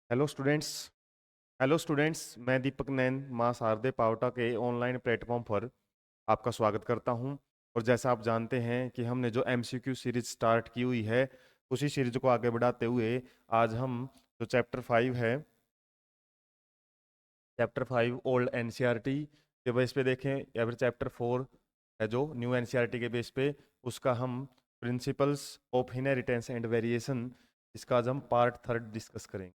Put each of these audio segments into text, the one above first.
Hello students. Hello students, मैं दीपक नैन मां शारदे पावटा के ऑनलाइन प्लेटफॉर्म पर आपका स्वागत करता हूं। और जैसा आप जानते हैं कि हमने जो एमसीक्यू सीरीज स्टार्ट की हुई है, उसी सीरीज को आगे बढ़ाते हुए आज हम जो चैप्टर 5 ओल्ड एनसीईआरटी के बेस पे देखें, या फिर चैप्टर 4 है जो न्यू एनसीईआरटी के बेस पे, उसका हम principles of inheritance and variation, इसका आज हम पार्ट 3 डिस्कस करेंगे।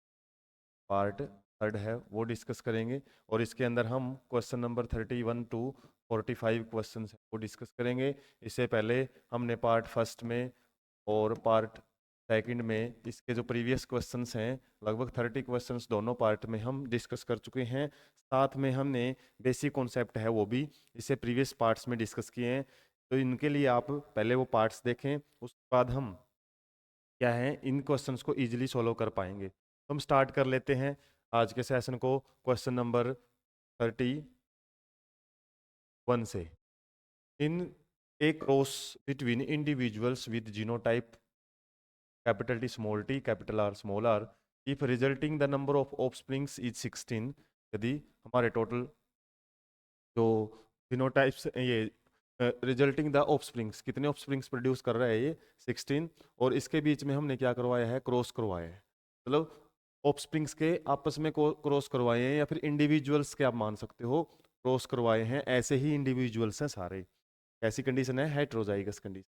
पार्ट 3 है वो डिस्कस करेंगे। और इसके अंदर हम क्वेश्चन नंबर 31 to 45 क्वेश्चन है वो डिस्कस करेंगे। इससे पहले हमने पार्ट 1 में और पार्ट 2 में इसके जो प्रीवियस क्वेश्चंस हैं, लगभग 30 क्वेश्चंस दोनों पार्ट में हम डिस्कस कर चुके हैं। साथ में हमने बेसिक कॉन्सेप्ट है वो भी इससे प्रीवियस पार्ट्स में डिस्कस किए हैं। तो इनके लिए आप पहले वो पार्ट्स देखें, उसके बाद हम क्या है इन क्वेश्चंस को इजीली सॉल्व कर पाएंगे। तो हम स्टार्ट कर लेते हैं आज के सेशन को क्वेश्चन नंबर 31 से। In a cross between individuals with genotype capital T small T capital R small R, if resulting the number of offsprings is 16, यदि हमारे टोटल जो फिनोटाइप्स ये रिजल्टिंग द ऑफस्प्रिंग्स, कितने ऑफस्प्रिंग्स प्रोड्यूस कर रहा है ये 16, और इसके बीच में हमने क्या करवाया है, क्रॉस करवाया है। मतलब ऑफस्प्रिंग्स के आपस में क्रॉस करवाए हैं, या फिर इंडिविजुअल्स के आप मान सकते हो क्रॉस करवाए हैं, ऐसे ही इंडिविजुअल्स हैं सारे। ऐसी कंडीशन है हेट्रोजाइगस कंडीशन।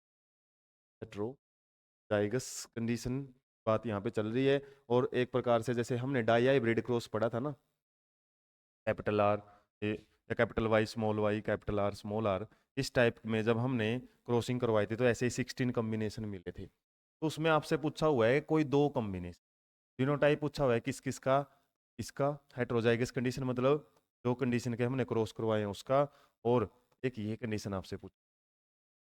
हेट्रोजाइगस कंडीशन बात यहाँ पे चल रही है। और एक प्रकार से जैसे हमने डाई हाइब्रिड क्रॉस पढ़ा था ना, कैपिटल आर या capital Y small Y capital R small R, इस टाइप में जब हमने क्रॉसिंग करवाई थी तो ऐसे ही 16 कॉम्बिनेशन मिले थे। तो उसमें आपसे पूछा हुआ है कोई दो कॉम्बिनेशन, जीनोटाइप पूछा हुआ है किस किस का, इसका हेट्रोजाइगस कंडीशन मतलब दो कंडीशन के हमने क्रॉस करवाए हैं उसका, और एक ये कंडीशन आपसे पूछ।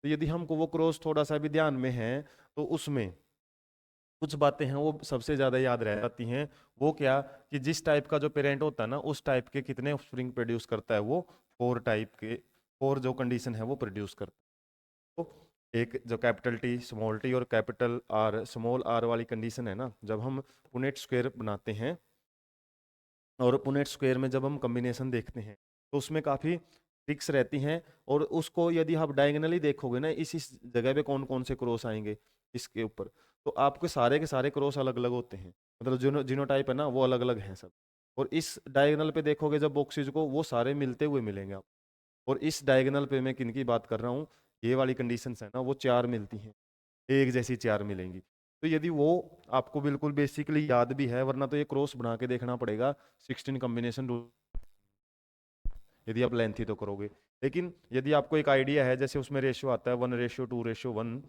तो यदि हमको वो क्रॉस थोड़ा सा भी ध्यान में है तो उसमें कुछ बातें हैं वो सबसे ज्यादा याद रह जाती हैं। वो क्या, कि जिस टाइप का जो पेरेंट होता है ना, उस टाइप के कितने ऑफस्प्रिंग प्रोड्यूस करता है वो, 4 जो कंडीशन है वो प्रोड्यूस करता है। तो एक जो कैपिटल टी स्मॉल टी और कैपिटल आर स्मॉल आर वाली कंडीशन है ना, जब हम पुनेट स्क्वायर बनाते हैं और पुनेट स्क्वायर में जब हम कॉम्बिनेशन देखते हैं तो उसमें काफ़ी ट्रिक्स रहती हैं। और उसको यदि आप डायगनली देखोगे ना, इस जगह पे कौन कौन से क्रॉस आएंगे इसके ऊपर, तो आपके सारे के सारे क्रॉस अलग अलग होते हैं। मतलब जीनोटाइप है ना, वो अलग अलग हैं सब। और इस डायगनल पे देखोगे जब बॉक्सेज को, वो सारे मिलते हुए मिलेंगे आप। और इस डायगनल पे मैं किन की बात कर रहा हूँ, ये वाली कंडीशंस है ना, वो चार मिलती हैं, एक जैसी चार मिलेंगी। तो यदि वो आपको बिल्कुल बेसिकली याद भी है, वरना तो ये क्रॉस बना के देखना पड़ेगा 16 कॉम्बिनेशन रूल, यदि आप लेंथी तो करोगे। लेकिन यदि आपको एक आइडिया है, जैसे उसमें रेशियो आता है 1:2:1,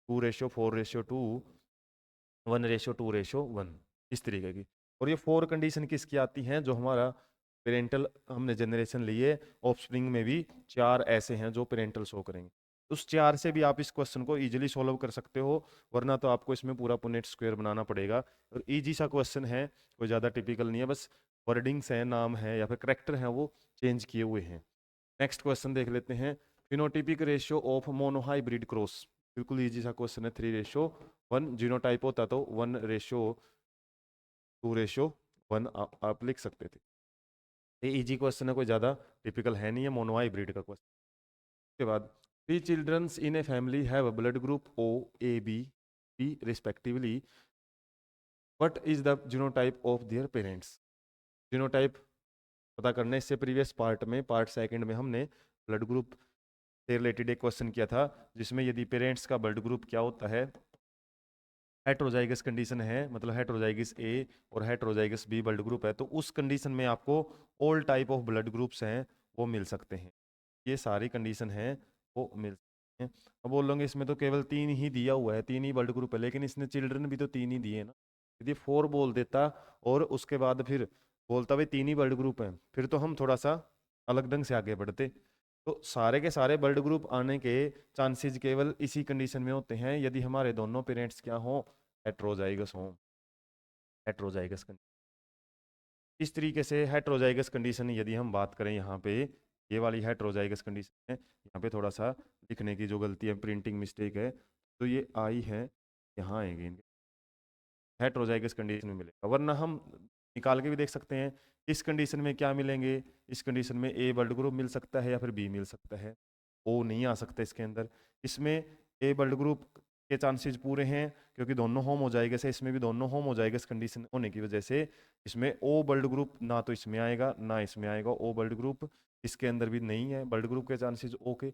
2:4:2, 1:2:1, इस तरीके की। और ये 4 कंडीशन किसकी आती हैं, जो हमारा पेरेंटल हमने जनरेशन लिए, ऑफस्प्रिंग में भी चार ऐसे हैं जो पेरेंटल शो करेंगे। उस चार से भी आप इस क्वेश्चन को इजीली सॉल्व कर सकते हो, वरना तो आपको इसमें पूरा पुनेट स्क्वायर बनाना पड़ेगा। और इजी सा क्वेश्चन है, कोई ज़्यादा टिपिकल नहीं है, बस वर्डिंग्स हैं, नाम है या फिर करेक्टर हैं वो चेंज किए हुए हैं। नेक्स्ट क्वेश्चन देख लेते हैं, phenotypic ratio of monohybrid cross. बिल्कुल इजी सा क्वेश्चन है, 3:1, जीनोटाइप होता तो 1:2:1 आप लिख सकते थे। ये इजी क्वेश्चन है, कोई ज़्यादा टिपिकल है नहीं है, मोनोहाइब्रिड का क्वेश्चन। उसके बाद, 3 childrens in a family have a blood group O A B B respectively, what is the genotype of their parents. Genotype पता करने से प्रीवियस पार्ट में, पार्ट 2 में हमने ब्लड ग्रुप से रिलेटेड एक क्वेश्चन किया था, जिसमें यदि पेरेंट्स का ब्लड ग्रुप क्या होता है, हेट्रोजाइगस कंडीशन है, मतलब हेट्रोजाइगस ए और हेट्रोजाइगस बी ब्लड ग्रुप है, तो उस कंडीशन में आपको all type of blood groups हैं वो मिल सकते हैं। ये सारी कंडीशन है वो मिल सकते हैं। अब बोलोगे इसमें तो केवल 3 ही दिया हुआ है, 3 ही ब्लड ग्रुप है, लेकिन इसने चिल्ड्रन भी तो 3 ही दिए ना। यदि 4 बोल देता और उसके बाद फिर बोलता भाई 3 ही ब्लड ग्रुप हैं, फिर तो हम थोड़ा सा अलग ढंग से आगे बढ़ते। तो सारे के सारे ब्लड ग्रुप आने के चांसेस केवल इसी कंडीशन में होते हैं, यदि हमारे दोनों पेरेंट्स क्या हों, हेट्रोजाइगस हों। हेट्रोजाइगस कंडीशन, इस तरीके से हेट्रोजाइगस कंडीशन यदि हम बात करें यहाँ पे, ये वाली हेट्रोजाइगस कंडीशन है, यहाँ पे थोड़ा सा लिखने की जो गलती है, प्रिंटिंग मिस्टेक है, तो ये आई है, यहाँ आएंगे इनके हेट्रोजाइगस कंडीशन में मिलेगा। वरना हम निकाल के भी देख सकते हैं। इस कंडीशन में क्या मिलेंगे, इस कंडीशन में ए ब्लड ग्रुप मिल सकता है या फिर बी मिल सकता है, ओ नहीं आ सकता इसके अंदर। इसमें ए ब्लड ग्रुप के चांसेस पूरे हैं क्योंकि दोनों होम हो जाएगा, से इसमें भी दोनों होम हो जाएगा इस कंडीशन होने की वजह से। इसमें ओ ब्लड ग्रुप ना तो इसमें आएगा ना इसमें आएगा, ओ ब्लड ग्रुप इसके अंदर भी नहीं है, ब्लड ग्रुप के चांसेस ओ के।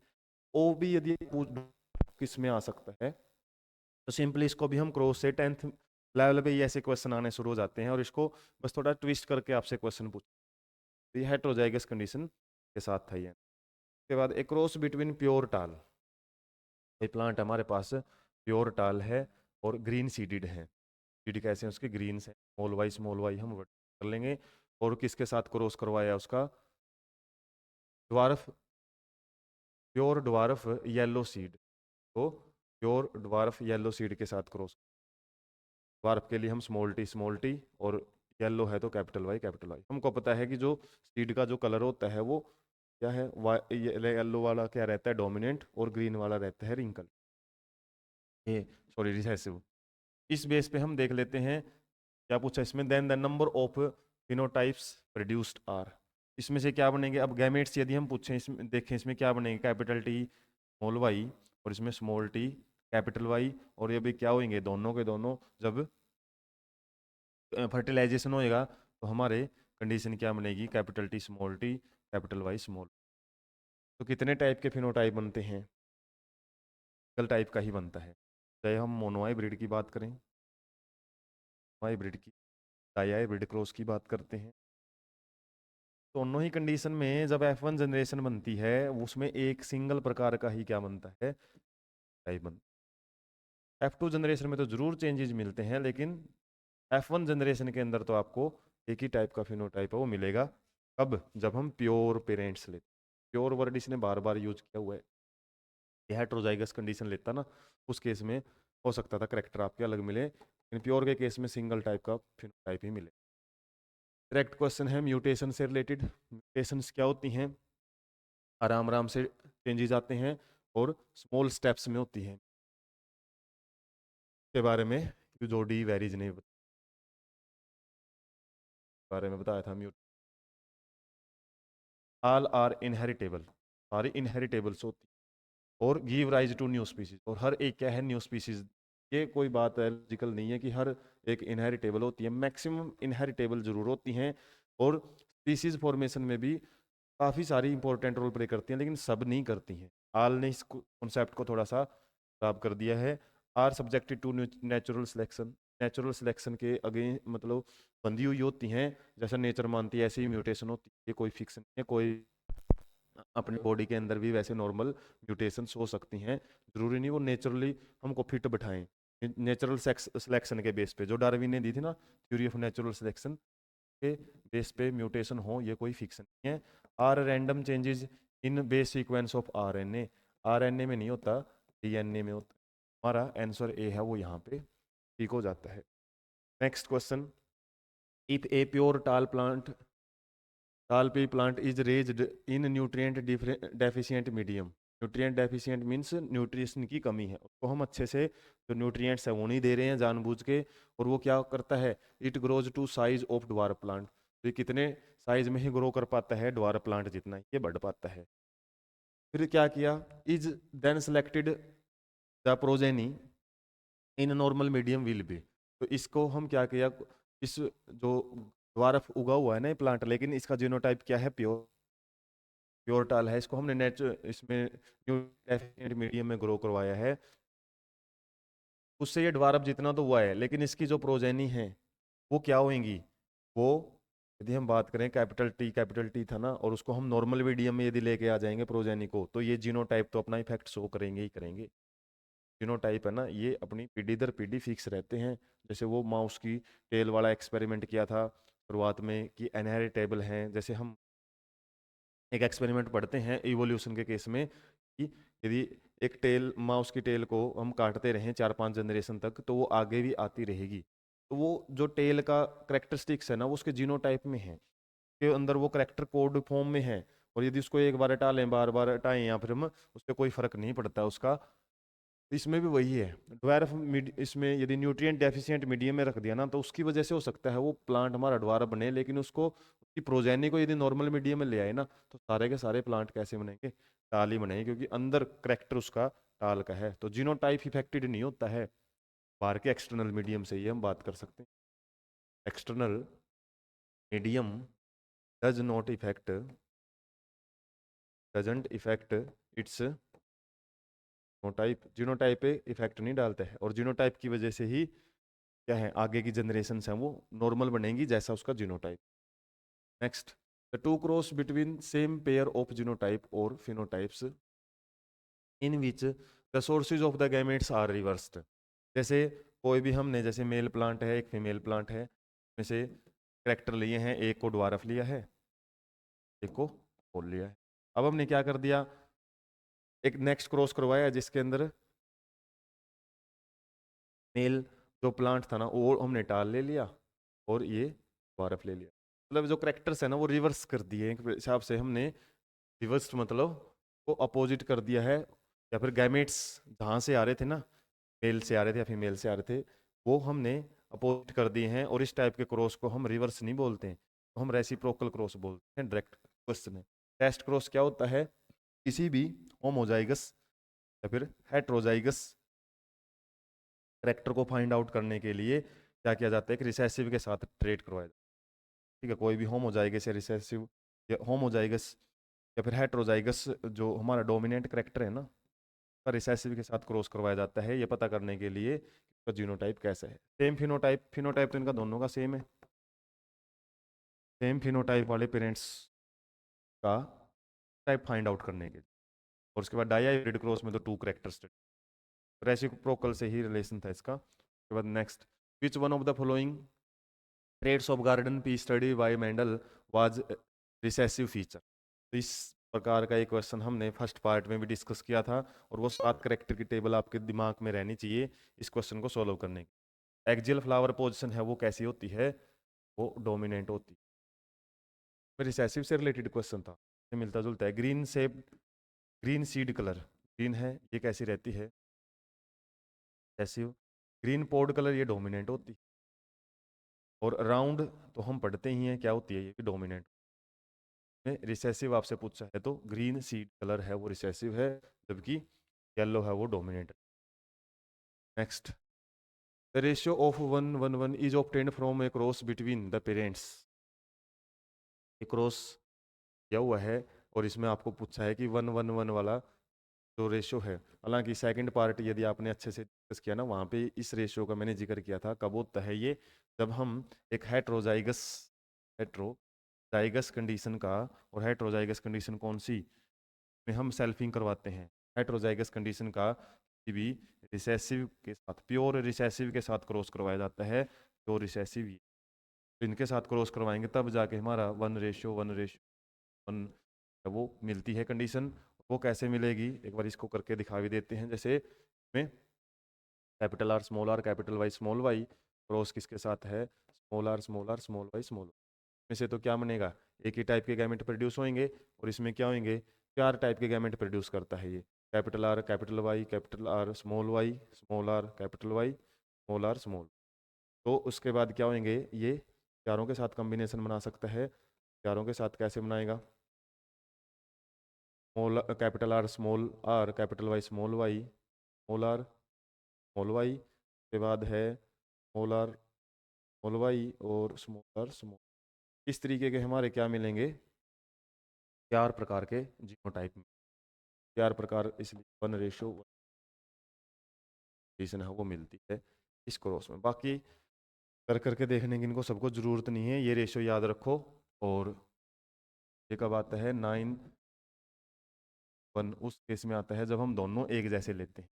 ओ भी यदि किसमें आ सकता है तो सिंपली इसको भी हम क्रॉस से 10th लेवल पे ये ऐसे क्वेश्चन आने शुरू हो जाते हैं और इसको बस थोड़ा ट्विस्ट करके आपसे क्वेश्चन पूछ, तो ये हेट हो जाएगा इस कंडीशन के साथ था ये। उसके बाद ए क्रॉस बिटवीन प्योर टाल, ये प्लांट हमारे पास प्योर टाल है और ग्रीन सीडेड है। सीड कैसे हैं उसके, ग्रीन से, स्मॉल वाई हम कर लेंगे। और किसके साथ क्रॉस करवाया उसका, dwarf, pure dwarf yellow seed, तो प्योर ड्वार्फ येलो सीड के साथ क्रॉस। ड्वार्फ के लिए हम स्मॉल टी और येलो है तो कैपिटल वाई। हमको पता है कि जो सीड का जो कलर होता है वो क्या है, येलो वाला क्या रहता है डोमिनेंट और ग्रीन वाला रहता है रिंकल, ये सॉरी रिसेसिव। इस बेस पे हम देख लेते हैं क्या पूछा इसमें, then the number of phenotypes produced are, इसमें से क्या बनेंगे। अब गैमेट्स यदि हम पूछें, इसमें देखें इसमें क्या बनेंगे, कैपिटल टी स्मॉल वाई और इसमें स्मॉल टी कैपिटल वाई, और ये भी क्या होंगे दोनों के दोनों जब फर्टिलाइजेशन होएगा तो हमारे कंडीशन क्या बनेगी, capital T small T capital Y small. तो कितने टाइप के फिनोटाइप बनते हैं, सिंगल टाइप का ही बनता है। चाहे हम मोनोहाइब्रिड की बात करें, हाइब्रिड की, डाईहाइब्रिड क्रॉस की बात करते हैं, दोनों ही कंडीशन में जब F1 जनरेशन बनती है उसमें एक सिंगल प्रकार का ही क्या बनता है, टाइप बनता है। F2 जनरेशन में तो जरूर चेंजेस मिलते हैं लेकिन F1 जनरेशन के अंदर तो आपको एक ही टाइप का फिनोटाइप है वो मिलेगा। कब, जब हम प्योर पेरेंट्स लेते, प्योर वर्ड इसने बार बार यूज किया हुआ है, ये हेट्रोजाइगस कंडीशन लेता ना उस केस में हो सकता था करेक्टर आपके अलग मिले, लेकिन प्योर के केस में सिंगल टाइप का फिनोटाइप ही मिले। करेक्ट क्वेश्चन है म्यूटेशन से रिलेटेड, म्यूटेशंस क्या होती हैं, आराम आराम से चेंजेस आते हैं और स्मॉल स्टेप्स में होती हैं, के बारे में जो डी वेरीज ने बारे में बताया था। म्यूट ऑल आर इनहेरिटेबल, सारी इनहेरिटेबल्स होती हैं और give rise to new species, और हर एक क्या है न्यू स्पीसीज, ये कोई बात लॉजिकल नहीं है कि हर एक इनहेरिटेबल होती है, मैक्सिमम इनहेरिटेबल जरूर होती हैं। और स्पीसीज फॉर्मेशन में भी काफ़ी सारी इंपॉर्टेंट रोल प्ले करती हैं लेकिन सब नहीं करती हैं। आल ने इस कॉन्सेप्ट को थोड़ा सा खराब कर दिया है। Are subjected to natural selection, natural selection के अगेंस्ट मतलब बंधी हुई होती हैं, जैसा नेचर मानती है ऐसे ही म्यूटेशन होती है, कोई फिक्स नहीं है। कोई अपनी बॉडी के अंदर भी वैसे नॉर्मल म्यूटेशंस हो सकती हैं, जरूरी नहीं वो नेचुरली हमको फिट बिठाएं। नेचुरल सिलेक्शन के बेस पे जो डार्विन ने दी थी ना थ्योरी ऑफ नेचुरल सिलेक्शन के बेस पे म्यूटेशन हो, ये कोई फिक्स नहीं है। Are random changes in base sequence of RNA, RNA में नहीं होता, डीएनए में होता है। हमारा आंसर ए है वो यहाँ पे ठीक हो जाता है। Next question, if a pure tall pea plant is raised in nutrient deficient medium, nutrient deficient means nutrition की कमी है, उसको हम अच्छे से जो न्यूट्रिएंट्स है वो नहीं दे रहे हैं जानबूझ के, और वो क्या करता है, it grows to size of dwarf plant, तो ये कितने साइज में ही ग्रो कर पाता है, ड्वार्फ प्लांट जितना ये बढ़ पाता है। फिर क्या किया, is then selected the progeny in normal medium will be, तो इसको हम क्या किया, इस जो ड्वार्फ उगा हुआ है ना ये प्लांट, लेकिन इसका जीनोटाइप क्या है, प्योर टाल है, इसको हमने इसमें मीडियम में ग्रो करवाया है, उससे ये ड्वार्फ जितना तो हुआ है लेकिन इसकी जो प्रोजेनी है वो क्या होंगी, वो यदि हम बात करें कैपिटल टी था ना, और उसको हम नॉर्मल मीडियम में यदि लेके आ जाएंगे प्रोजेनी को, तो ये जीनोटाइप तो अपना इफेक्ट शो करेंगे ही करेंगे। जीनोटाइप है ना ये अपनी पीढ़ी दर पीढ़ी फिक्स रहते हैं, जैसे वो माउस की टेल वाला एक्सपेरिमेंट किया था शुरुआत में कि इनहेरिटेबल हैं, जैसे हम एक एक्सपेरिमेंट पढ़ते हैं इवोल्यूशन के केस में कि यदि एक टेल माउस की टेल को हम काटते रहें 4-5 जनरेशन तक तो वो आगे भी आती रहेगी, तो वो जो टेल का करेक्टरिस्टिक्स है ना वो उसके जीनोटाइप में है, के अंदर वो करेक्टर कोड फॉर्म में है, और यदि उसको एक बार हटा लें बार बार हटाएं या फिर हम उससे कोई फर्क नहीं पड़ता उसका इसमें भी वही है, ड्वार्फ इसमें यदि न्यूट्रिएंट डेफिशिएंट मीडियम में रख दिया ना तो उसकी वजह से हो सकता है वो प्लांट हमारा ड्वार्फ बने, लेकिन उसको उसकी प्रोजेनी को यदि नॉर्मल मीडियम में ले आए ना तो सारे के सारे प्लांट कैसे बनेंगे, टाल ही बनेंगे, क्योंकि अंदर करेक्टर उसका टाल का है। तो जीनोटाइप इफेक्टेड नहीं होता है बाहर के एक्सटर्नल मीडियम से, ये हम बात कर सकते हैं। External medium does not effect, doesn't effect it's genotype, genotype पे इफेक्ट नहीं डालता है, और जीनोटाइप की वजह से ही क्या है आगे की जनरेशन हैं वो नॉर्मल बनेंगी जैसा उसका genotype. Next, the two cross between same pair of genotype और phenotypes in which the sources of the gametes are reversed. जैसे कोई भी हमने, जैसे मेल प्लांट है एक फीमेल प्लांट है, में से करेक्टर लिए हैं, एक को ड्वार्फ लिया है एक को होल लिया है। अब हमने क्या कर दिया, एक नेक्स्ट क्रॉस करवाया जिसके अंदर मेल जो प्लांट था ना वो हमने टाल ले लिया और ये ड्वार्फ ले लिया। मतलब जो करेक्टर्स है ना वो रिवर्स कर दिए एक हिसाब से हमने, रिवर्स मतलब वो अपोजिट कर दिया है, या फिर गैमेट्स जहाँ से आ रहे थे ना, मेल से आ रहे थे या फीमेल से आ रहे थे, वो हमने अपोजिट कर दिए हैं। और इस टाइप के क्रॉस को हम रिवर्स नहीं बोलते हैं, तो हम रेसिप्रोकल क्रॉस बोलते हैं। डायरेक्ट क्वेश्चन है, टेस्ट क्रॉस क्या होता है, किसी भी होमोजाइगस या फिर हेट्रोजाइगस करेक्टर को फाइंड आउट करने के लिए क्या किया जाता है कि रिसेसिव के साथ ट्रेड करवाया जाता है। ठीक है, कोई भी होमोजाइगस या रिसेसिव या होमोजाइगस या फिर हेट्रोजाइगस जो हमारा डोमिनेंट करेक्टर है ना का रिसेसिव के साथ क्रॉस करवाया जाता है, ये पता करने के लिए इसका जीनोटाइप कैसा है। सेम फिनोटाइप, फिनोटाइप तो इनका दोनों का सेम है, सेम फिनोटाइप वाले पेरेंट्स का टाइप फाइंड आउट करने के लिए। और उसके बाद डाइहाइब्रिड क्रॉस में तो टू करेक्टर्स, रेसिप्रोकल से ही रिलेशन था इसका। उसके बाद next, which one of the following traits of garden pea study by Mendel was recessive feature. तो इस प्रकार का एक क्वेश्चन हमने फर्स्ट पार्ट में भी डिस्कस किया था, और वो 7 करेक्टर की टेबल आपके दिमाग में रहनी चाहिए इस क्वेश्चन को सॉल्व करने की। एक्जियल फ्लावर पोजिशन है वो कैसी होती है, वो डोमिनेंट होती है। रिसेसिव से रिलेटेड क्वेश्चन था, मिलता जुलता है। Green shape, green seed colour, green है ये कैसी रहती है, रिसेसिव। ग्रीन पोड कलर ये डोमिनेंट होती है। और राउंड तो हम पढ़ते ही हैं क्या होती है, ये भी डोमिनेंट में। रिसेसिव आपसे पूछा है तो ग्रीन सीड कलर है वो रिसेसिव है, जबकि येलो है वो dominant. Next, the ratio of 1:1 is obtained from A cross between the parents. ये क्रॉस किया हुआ है और इसमें आपको पूछा है कि 1:1 वाला जो रेशियो है, हालांकि सेकंड पार्ट यदि आपने अच्छे से डिस्कस किया ना वहाँ पे इस रेशियो का मैंने जिक्र किया था, कब होता है ये, जब हम एक हेट्रोजाइगस, हेट्रोजाइगस कंडीशन का, और हेट्रोजाइगस कंडीशन कौन सी में हम सेल्फिंग करवाते हैं, हेट्रोजाइगस कंडीशन का किसी भी रिसेसिव के साथ, प्योर रिसेसिव के साथ क्रॉस करवाया जाता है। प्योर रिसेसिव तो इनके साथ क्रॉस करवाएंगे तब जाके हमारा 1:1 वो मिलती है कंडीशन। वो कैसे मिलेगी एक बार इसको करके दिखा भी देते हैं। जैसे में capital R small R capital Y small Y, cross किसके साथ है, small R small R small Y small, में से तो क्या बनेगा, एक ही टाइप के गैमेट प्रोड्यूस होंगे, और इसमें क्या होंगे, 4 टाइप के गैमेट प्रोड्यूस करता है ये, capital R capital Y small R capital Y small R small. तो उसके बाद क्या होंगे, ये चारों के साथ कॉम्बिनेशन बना सकता है। चारों के साथ कैसे बनाएगा, small capital R capital Y small R small Y, के बाद है स्मॉल आर स्मॉल वाई और स्मॉल आर स्मॉल। इस तरीके के हमारे क्या मिलेंगे, 4 प्रकार के जीनोटाइप में, 4 प्रकार, इसलिए 1:1 है वो मिलती है इस क्रॉस में। बाकी कर करके देखने की इनको सबको ज़रूरत नहीं है, ये रेशियो याद रखो। और ये कब आता है, 9:1 उस केस में आता है जब हम दोनों एक जैसे लेते हैं,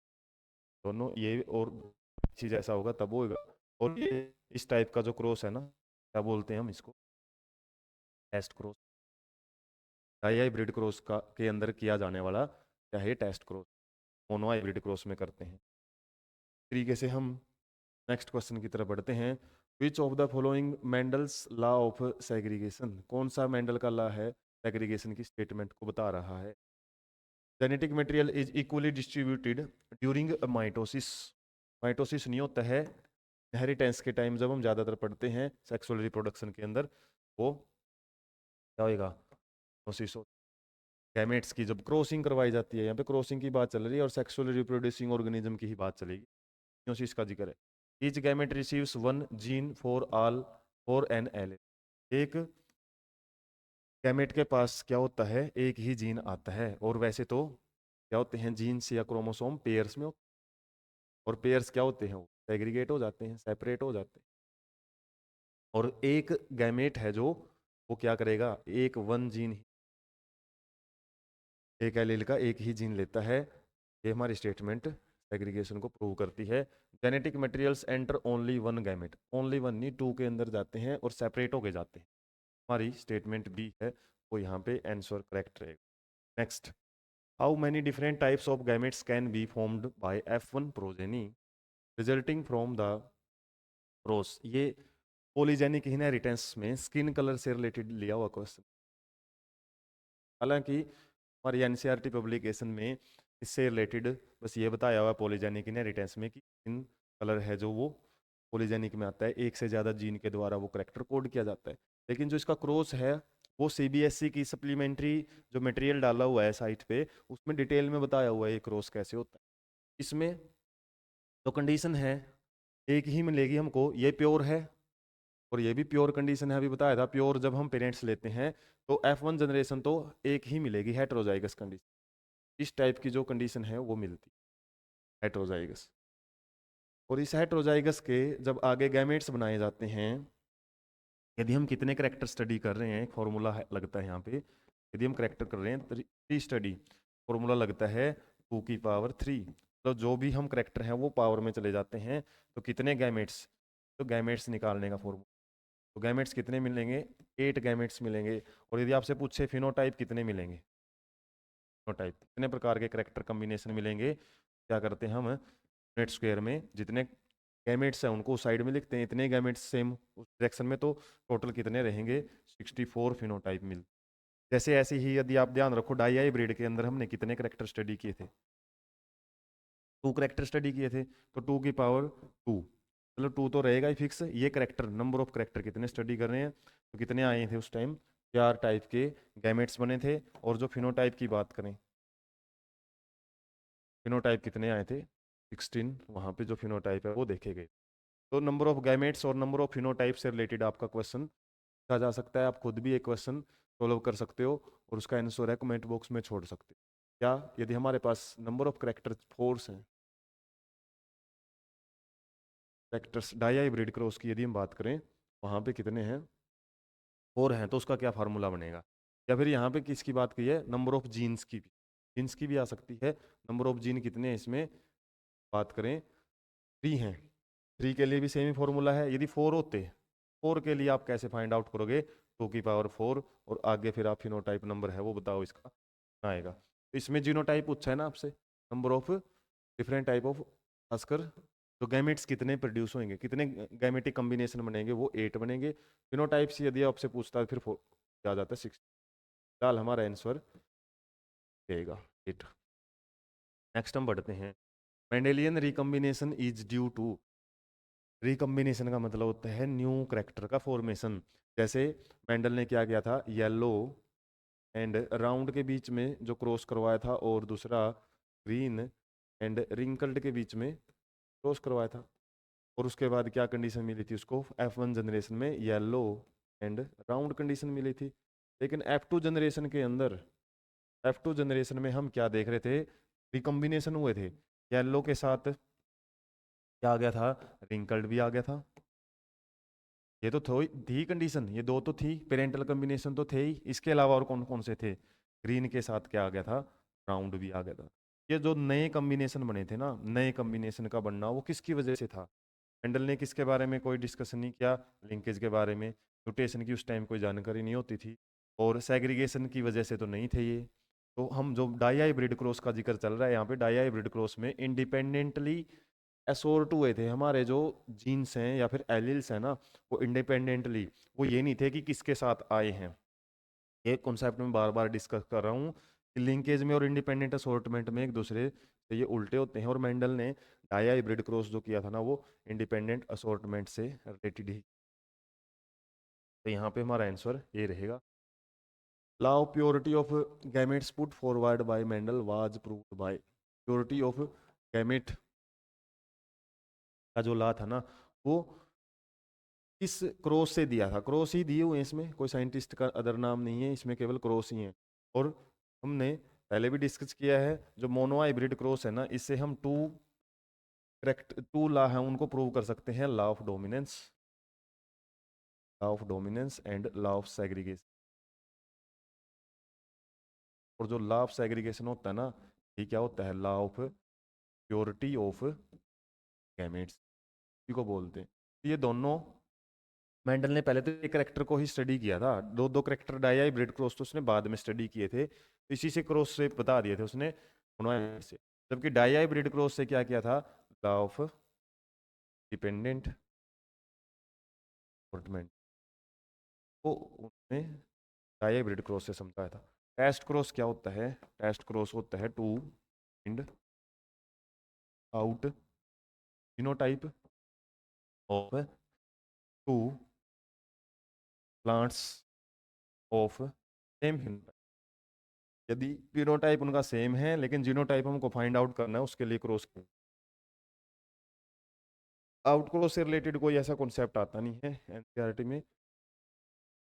दोनों ये और इसी जैसा होगा तब होगा। और ये इस टाइप का जो क्रॉस है ना, क्या बोलते हैं हम इसको, test cross. Dihybrid cross का के अंदर किया जाने वाला क्या है, test cross. Monohybrid cross में करते हैं। इस तरीके से हम नेक्स्ट क्वेश्चन की तरफ बढ़ते हैं। Which of the following Mendel's law of segregation, कौन सा मेंडल का लॉ है सेग्रीगेशन की स्टेटमेंट को बता रहा है। Genetic material is equally distributed during mitosis. Mitosis नहीं होता है इनहेरिटेंस के टाइम, जब हम ज़्यादातर पढ़ते हैं सेक्सुअल रिप्रोडक्शन के अंदर, वो क्या होएगा, माइटोसिस हो। गैमेट्स की जब क्रॉसिंग करवाई जाती है, यहाँ पे क्रॉसिंग की बात चल रही है और सेक्सुअल रिप्रोड्यूसिंग ऑर्गेनिज्म की ही बात चलेगी, मियोसिस का जिक्र है। Each gamete receives one gene for all for an L. एक गैमेट के पास क्या होता है, एक ही जीन आता है, और वैसे तो क्या होते हैं जीन्स या क्रोमोसोम पेयर्स में होते हैं, और पेयर्स क्या होते हैं, वो सेग्रीगेट हो जाते हैं, सेपरेट हो जाते हैं। और एक गैमेट है जो वो क्या करेगा, एक वन जीन, एक एलील का एक ही जीन लेता है। ये हमारी स्टेटमेंट सेग्रीगेशन को प्रूव करती है। Genetic materials enter only one gamete, only one नहीं, टू के अंदर जाते हैं और सेपरेट होके जाते हैं। हमारी स्टेटमेंट बी है, वो यहाँ पे आंसर करेक्ट रहेगा। Next, how many different types of gametes can be formed by F1 progeny resulting from the cross. ये पॉलीजेनिक इनहेरिटेंस में स्किन कलर से रिलेटेड लिया हुआ क्वेश्चन। हालांकि हमारी एनसीईआरटी पब्लिकेशन में इससे रिलेटेड बस ये बताया हुआ पॉलीजेनिक इनहेरिटेंस में कि स्किन कलर है जो वो पॉलीजेनिक में आता है, एक से ज़्यादा जीन के द्वारा वो करेक्टर कोड किया जाता है। लेकिन जो इसका क्रॉस है वो सीबीएसई की सप्लीमेंट्री जो मटेरियल डाला हुआ है साइट पे, उसमें डिटेल में बताया हुआ है ये क्रॉस कैसे होता है। इसमें जो कंडीशन है एक ही मिलेगी हमको, ये प्योर है और ये भी प्योर कंडीशन है, अभी बताया था प्योर जब हम पेरेंट्स लेते हैं तो F1 जनरेशन तो एक ही मिलेगी, हेटेरोजाइगस कंडीशन। इस टाइप की जो कंडीशन है वो मिलती है हेटेरोजाइगस। और इस हेटेरोजाइगस के जब आगे गैमेट्स बनाए जाते हैं, यदि हम कितने करेक्टर स्टडी कर रहे हैं, एक फॉर्मूला लगता है यहाँ पे, यदि हम करेक्टर कर रहे हैं थ्री स्टडी, फॉर्मूला लगता है 2 की पावर 3। तो जो भी हम करेक्टर हैं वो पावर में चले जाते हैं, तो कितने गैमेट्स, तो गैमेट्स निकालने का फॉर्मूला, तो गैमेट्स कितने मिलेंगे, 8 गैमेट्स मिलेंगे। और यदि आपसे पूछे फिनोटाइप कितने मिलेंगे, फिनोटाइप कितने प्रकार के करेक्टर कॉम्बिनेशन मिलेंगे, क्या करते हैं हम यूनिट स्क्वायर में जितने गैमेट्स हैं उनको साइड में लिखते हैं, इतने गैमेट्स सेम उस डायरेक्शन में, तो टोटल कितने रहेंगे 64 फिनोटाइप मिल। जैसे ऐसे ही यदि आप ध्यान रखो डाई ब्रीड के अंदर हमने कितने करेक्टर स्टडी किए थे, 2 करेक्टर स्टडी किए थे, तो 2 की पावर 2, चलो 2 तो रहेगा ही फिक्स। ये करेक्टर नंबर ऑफ करेक्टर कितने स्टडी कर रहे हैं, तो कितने आए थे उस टाइम, 4 टाइप के गैमेट्स बने थे। और जो फिनोटाइप की बात करें, फिनोटाइप कितने आए थे 16, वहाँ पे जो फिनोटाइप है वो देखे गए। तो नंबर ऑफ गैमेट्स और नंबर ऑफ फिनोटाइप से रिलेटेड आपका क्वेश्चन पूछा जा सकता है, आप खुद भी एक क्वेश्चन सोल्व कर सकते हो और उसका आंसर है कमेंट बॉक्स में छोड़ सकते हो। क्या यदि हमारे पास नंबर ऑफ करेक्टर फोर्स हैं, करेक्टर्स डाई हाइब्रिड क्रॉस की यदि हम बात करें, वहाँ पे कितने हैं, 4 हैं, तो उसका क्या फार्मूला बनेगा। या फिर यहाँ पे किसकी बात की है, नंबर ऑफ जीन्स की भी, जीन्स की भी आ सकती है। नंबर ऑफ जीन कितने हैं इसमें बात करें, 3 हैं, 3 के लिए भी सेम ही फॉर्मूला है। यदि 4 होते, 4 के लिए आप कैसे फाइंड आउट करोगे, 2 की पावर 4 और आगे फिर आप फिनोटाइप नंबर है वो बताओ इसका आएगा। तो इसमें जीनोटाइप पूछा है ना आपसे, number of different type of, खासकर तो गैमेट्स कितने प्रोड्यूस होंगे, कितने गैमेटिक कॉम्बिनेशन बनेंगे, वो 8 बनेंगे। फिनोटाइप्स यदि आपसे पूछता है फिर क्या आ जाता है 6। फिलहाल हमारा आंसर रहेगा 8। नेक्स्ट हम बढ़ते हैं, Mendelian recombination is due to, recombination का मतलब होता है न्यू करेक्टर का फॉर्मेशन। जैसे मेंडल ने क्या किया था, येलो एंड राउंड के बीच में जो क्रॉस करवाया था, और दूसरा ग्रीन एंड रिंकल्ड के बीच में क्रॉस करवाया था। और उसके बाद क्या कंडीशन मिली थी उसको, F1 जनरेशन में येलो एंड राउंड कंडीशन मिली थी। लेकिन F2 जनरेशन के अंदर, F2 जनरेशन में हम क्या देख रहे थे, रिकॉम्बिनेशन हुए थे, येलो के साथ क्या आ गया था, रिंकल्ड भी आ गया था। ये तो थी कंडीशन, ये 2 तो थी, पेरेंटल कॉम्बिनेशन तो थे ही, इसके अलावा और कौन कौन से थे, ग्रीन के साथ क्या आ गया था, राउंड भी आ गया था। ये जो नए कॉम्बिनेशन बने थे ना, नए कॉम्बिनेशन का बनना वो किसकी वजह से था, हैंडल ने किसके बारे में कोई डिस्कशन नहीं किया, लिंकेज के बारे में, म्यूटेशन की उस टाइम कोई जानकारी नहीं होती थी, और सेग्रीगेशन की वजह से तो नहीं थे ये। तो हम जो डाई हाइब्रिड क्रॉस का जिक्र चल रहा है यहाँ पे, डाई हाइब्रिड क्रॉस में इंडिपेंडेंटली असोर्ट हुए थे हमारे जो जीन्स हैं या फिर एलिल्स हैं ना, वो इंडिपेंडेंटली, वो ये नहीं थे कि किसके साथ आए हैं। ये कॉन्सेप्ट में बार बार डिस्कस कर रहा हूँ लिंकेज में और इंडिपेंडेंट असॉर्टमेंट में एक दूसरे से ये उल्टे होते हैं, और मेंडल ने डाई हाइब्रिड क्रॉस जो किया था ना वो इंडिपेंडेंट असॉर्टमेंट से रिलेटेड ही। तो यहाँ पे हमारा आंसर ये रहेगा। Law of purity of gametes put forward bye Mendel was proved bye. Purity of gamete का जो लॉ था ना वो इस क्रॉस से दिया था, क्रॉस ही दिए हुए हैं, इसमें कोई साइंटिस्ट का अदर नाम नहीं है, इसमें केवल क्रॉस ही है। और हमने पहले भी डिस्कस किया है जो मोनो हाइब्रिड क्रॉस है ना, इससे हम टू लॉ है उनको प्रूव कर सकते हैं, law of dominance and law of segregation. और जो लॉ ऑफ सेग्रीगेशन होता है ना, ये क्या होता है, law of purity of gametes को बोलते हैं। ये दोनों मेंडल ने पहले तो एक करेक्टर को ही स्टडी किया था, दो दो करेक्टर डाई हाइब्रिड क्रॉस तो उसने बाद में स्टडी किए थे, इसी से क्रॉस से बता दिए थे उसने से। जबकि डाई हाइब्रिड क्रॉस से क्या किया था, लॉ ऑफ डिपेंडेंट असॉर्टमेंट को उन्होंने डाई हाइब्रिड क्रॉस से समझाया था। टेस्ट क्रॉस क्या होता है, टेस्ट क्रॉस होता है to find out genotype of two plants of same phenotype. यदि फिनोटाइप उनका सेम है लेकिन जीनोटाइप हमको फाइंड आउट करना है, उसके लिए क्रॉस। आउट क्रॉस से रिलेटेड कोई ऐसा कॉन्सेप्ट आता नहीं है एनसीईआरटी में।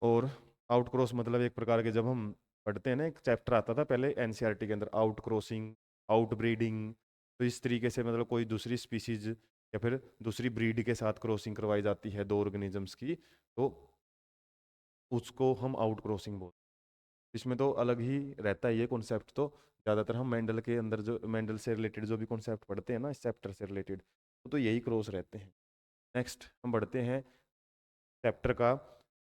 और आउट क्रॉस मतलब एक प्रकार के, जब हम पढ़ते हैं ना, एक चैप्टर आता था पहले एनसीईआरटी के अंदर, आउट क्रॉसिंग, आउट ब्रीडिंग। तो इस तरीके से मतलब कोई दूसरी स्पीसीज या फिर दूसरी ब्रीड के साथ क्रॉसिंग करवाई जाती है दो ऑर्गेनिजम्स की, तो उसको हम आउट क्रॉसिंग बोलते हैं। इसमें तो अलग ही रहता है ये कॉन्सेप्ट, तो ज़्यादातर हम मेंडल के अंदर जो मेंडल से रिलेटेड जो भी कॉन्सेप्ट पढ़ते हैं ना इस चैप्टर से रिलेटेड, तो यही क्रॉस रहते हैं। नेक्स्ट हम बढ़ते हैं, चैप्टर का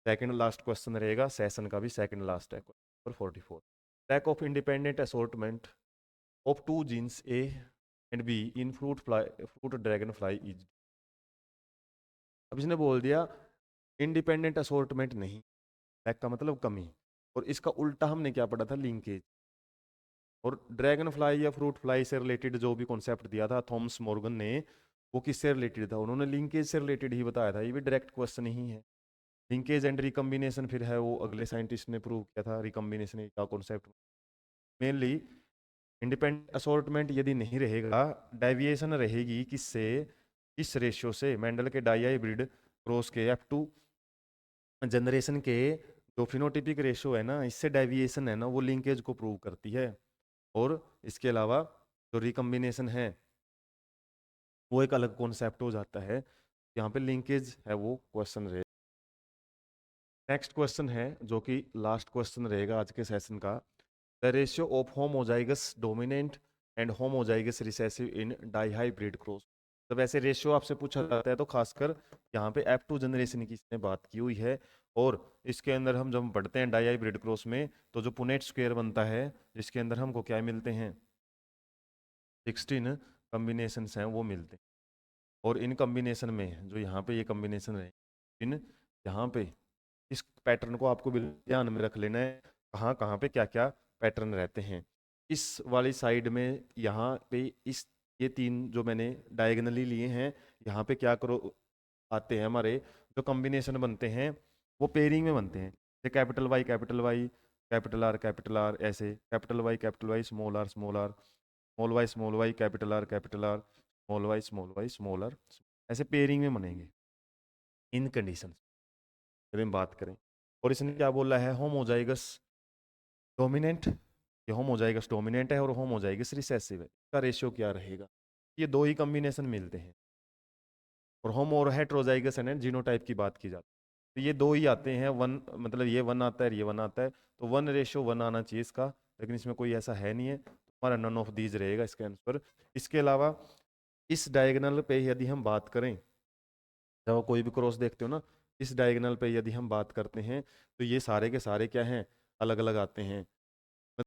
सेकंड लास्ट क्वेश्चन रहेगा, सेशन का भी सेकंड लास्ट है, question 44। Lack of independent assortment of two genes A and B in fruit dragonfly is. अब इसने बोल दिया इंडिपेंडेंट असॉर्टमेंट नहीं, लैक का मतलब कमी, और इसका उल्टा हमने क्या पढ़ा था, लिंकेज। और ड्रैगन फ्लाई या फ्रूट फ्लाई से रिलेटेड जो भी कॉन्सेप्ट दिया था थॉमस मॉर्गन ने, वो किससे रिलेटेड था, उन्होंने लिंकेज से रिलेटेड ही बताया था। ये भी डायरेक्ट क्वेश्चन ही है। लिंकेज एंड रिकम्बिनेशन फिर है वो अगले साइंटिस्ट ने प्रूव किया था, रिकम्बिनेशन का कॉन्सेप्ट। मेनली इंडिपेंडेंट असॉर्टमेंट यदि नहीं रहेगा, डेविएशन रहेगी किससे, इस रेशियो से, मेंडल के डाई हाइब्रिड क्रॉस के F2 जनरेशन के जो फिनोटिपिक रेशियो है ना, इससे डेविएशन है ना, वो लिंकेज को प्रूव करती है। और इसके अलावा जो रिकम्बिनेशन है वो एक अलग कॉन्सेप्ट हो जाता है, यहाँ पे लिंकेज है वो क्वेश्चन रहे। नेक्स्ट क्वेश्चन है जो कि लास्ट क्वेश्चन रहेगा आज के सेशन का, the ratio of homozygous dominant and homozygous recessive in dihybrid cross. जब ऐसे रेशियो आपसे पूछा जाता है तो खासकर यहाँ पे F2 जनरेशन की इसने बात की हुई है। और इसके अंदर हम जब पढ़ते हैं डाइहाइब्रिड क्रॉस में, तो जो पुनेट स्क्वायर बनता है जिसके अंदर हमको क्या मिलते हैं, 16 कॉम्बिनेशंस हैं वो मिलते हैं। और इन कॉम्बिनेशन में जो यहाँ पे ये कॉम्बिनेशन है, इन यहाँ पे इस पैटर्न को आपको ध्यान में रख लेना है, कहाँ कहाँ पे क्या क्या पैटर्न रहते हैं। इस वाली साइड में यहाँ पे इस ये तीन जो मैंने डायगनली लिए हैं, यहाँ पे क्या करो आते हैं हमारे जो कॉम्बिनेशन बनते हैं वो पेयरिंग में बनते हैं, जैसे capital Y capital Y, capital R, ऐसे capital Y small R small R, small Y capital R small Y small R, ऐसे पेयरिंग में बनेंगे इन कंडीशन यदि हम बात करें। और इसने क्या बोला है, होमोजाइगस डोमिनेंट, ये होमोजाइगस डोमिनेंट है और होमोजाइगस रिसेसिव है, इसका रेशियो क्या रहेगा। ये दो ही कॉम्बिनेशन मिलते हैं। और होमो और हेट्रोजाइगस है जीनोटाइप की बात की जाती है, तो ये दो ही आते हैं, वन मतलब ये वन आता है और ये वन आता है, तो 1:1 आना चाहिए इसका, लेकिन इसमें कोई ऐसा है नहीं है, तो हमारा नन ऑफ दीज रहेगा इसका आंसर। इसके अलावा इस डायगोनल पे यदि हम बात करें, जब कोई भी क्रॉस देखते हो ना, इस डायगोनल पे यदि हम बात करते हैं तो ये सारे के सारे क्या हैं, अलग अलग आते हैं।